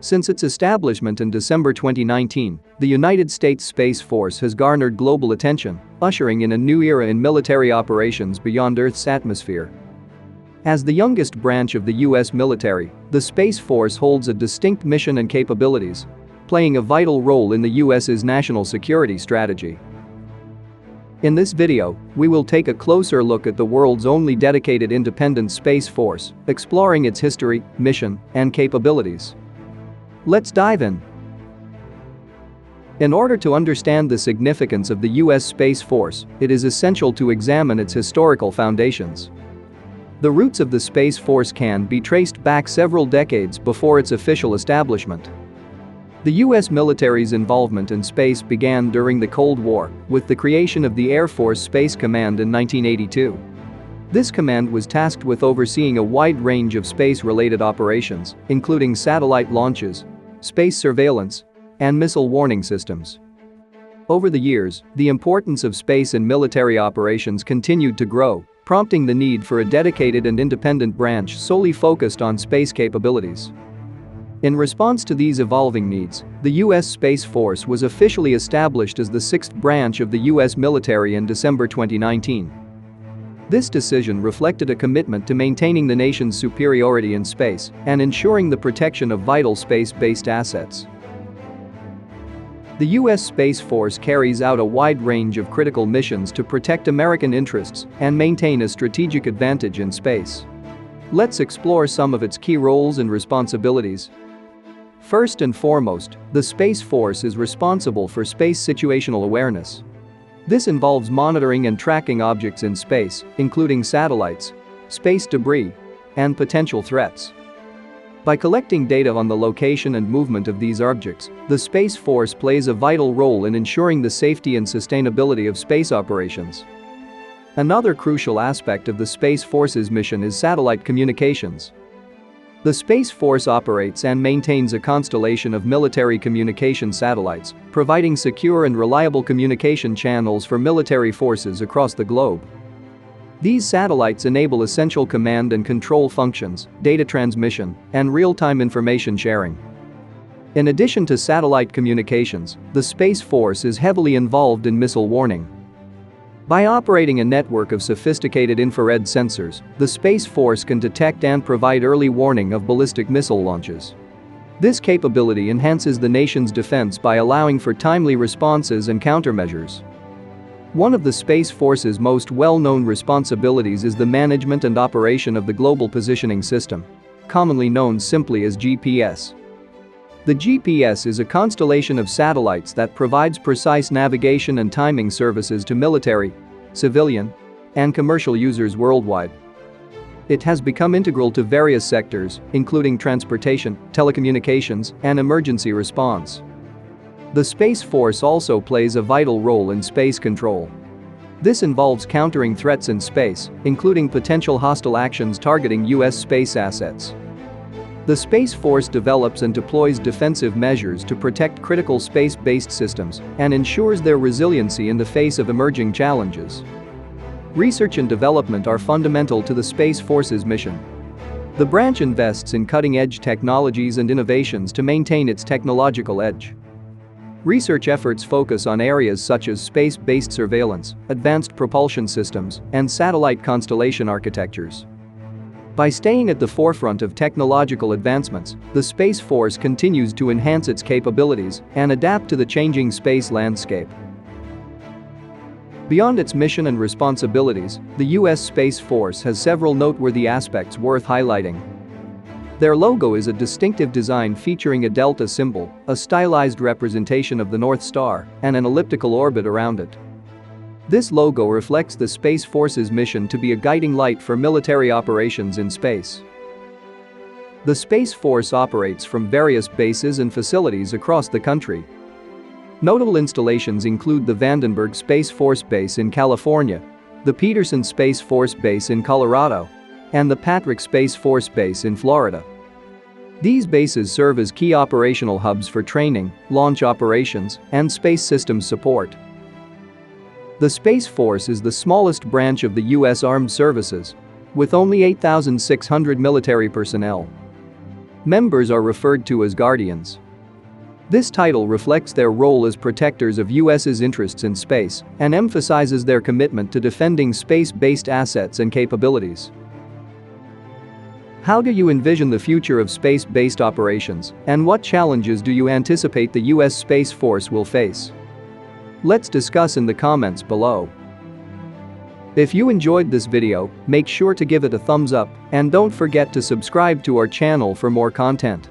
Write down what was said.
Since its establishment in December 2019, the United States Space Force has garnered global attention, ushering in a new era in military operations beyond Earth's atmosphere. As the youngest branch of the U.S. military, the Space Force holds a distinct mission and capabilities, playing a vital role in the U.S.'s national security strategy. In this video, we will take a closer look at the world's only dedicated independent Space Force, exploring its history, mission, and capabilities. Let's dive in. In order to understand the significance of the U.S. Space Force, it is essential to examine its historical foundations. The roots of the Space Force can be traced back several decades before its official establishment. The U.S. military's involvement in space began during the Cold War, with the creation of the Air Force Space Command in 1982. This command was tasked with overseeing a wide range of space-related operations, including satellite launches, space surveillance, and missile warning systems. Over the years, the importance of space in military operations continued to grow, prompting the need for a dedicated and independent branch solely focused on space capabilities. In response to these evolving needs, the U.S. Space Force was officially established as the sixth branch of the U.S. military in December 2019. This decision reflected a commitment to maintaining the nation's superiority in space and ensuring the protection of vital space-based assets. The U.S. Space Force carries out a wide range of critical missions to protect American interests and maintain a strategic advantage in space. Let's explore some of its key roles and responsibilities. First and foremost, the Space Force is responsible for space situational awareness. This involves monitoring and tracking objects in space, including satellites, space debris, and potential threats. By collecting data on the location and movement of these objects, the Space Force plays a vital role in ensuring the safety and sustainability of space operations. Another crucial aspect of the Space Force's mission is satellite communications. The Space Force operates and maintains a constellation of military communication satellites, providing secure and reliable communication channels for military forces across the globe. These satellites enable essential command and control functions, data transmission, and real-time information sharing. In addition to satellite communications, the Space Force is heavily involved in missile warning. By operating a network of sophisticated infrared sensors, the Space Force can detect and provide early warning of ballistic missile launches. This capability enhances the nation's defense by allowing for timely responses and countermeasures. One of the Space Force's most well-known responsibilities is the management and operation of the Global Positioning System, commonly known simply as GPS. The GPS is a constellation of satellites that provides precise navigation and timing services to military, civilian, and commercial users worldwide. It has become integral to various sectors, including transportation, telecommunications, and emergency response. The Space Force also plays a vital role in space control. This involves countering threats in space, including potential hostile actions targeting U.S. space assets. The Space Force develops and deploys defensive measures to protect critical space-based systems and ensures their resiliency in the face of emerging challenges. Research and development are fundamental to the Space Force's mission. The branch invests in cutting-edge technologies and innovations to maintain its technological edge. Research efforts focus on areas such as space-based surveillance, advanced propulsion systems, and satellite constellation architectures. By staying at the forefront of technological advancements, the Space Force continues to enhance its capabilities and adapt to the changing space landscape. Beyond its mission and responsibilities, the U.S. Space Force has several noteworthy aspects worth highlighting. Their logo is a distinctive design featuring a delta symbol, a stylized representation of the North Star, and an elliptical orbit around it. This logo reflects the Space Force's mission to be a guiding light for military operations in space. The Space Force operates from various bases and facilities across the country. Notable installations include the Vandenberg Space Force Base in California, the Peterson Space Force Base in Colorado, and the Patrick Space Force Base in Florida. These bases serve as key operational hubs for training, launch operations, and space systems support. The Space Force is the smallest branch of the U.S. Armed Services, with only 8,600 military personnel. Members are referred to as guardians. This title reflects their role as protectors of US's interests in space and emphasizes their commitment to defending space-based assets and capabilities. How do you envision the future of space-based operations, and what challenges do you anticipate the US Space Force will face? Let's discuss in the comments below. If you enjoyed this video, make sure to give it a thumbs up and don't forget to subscribe to our channel for more content.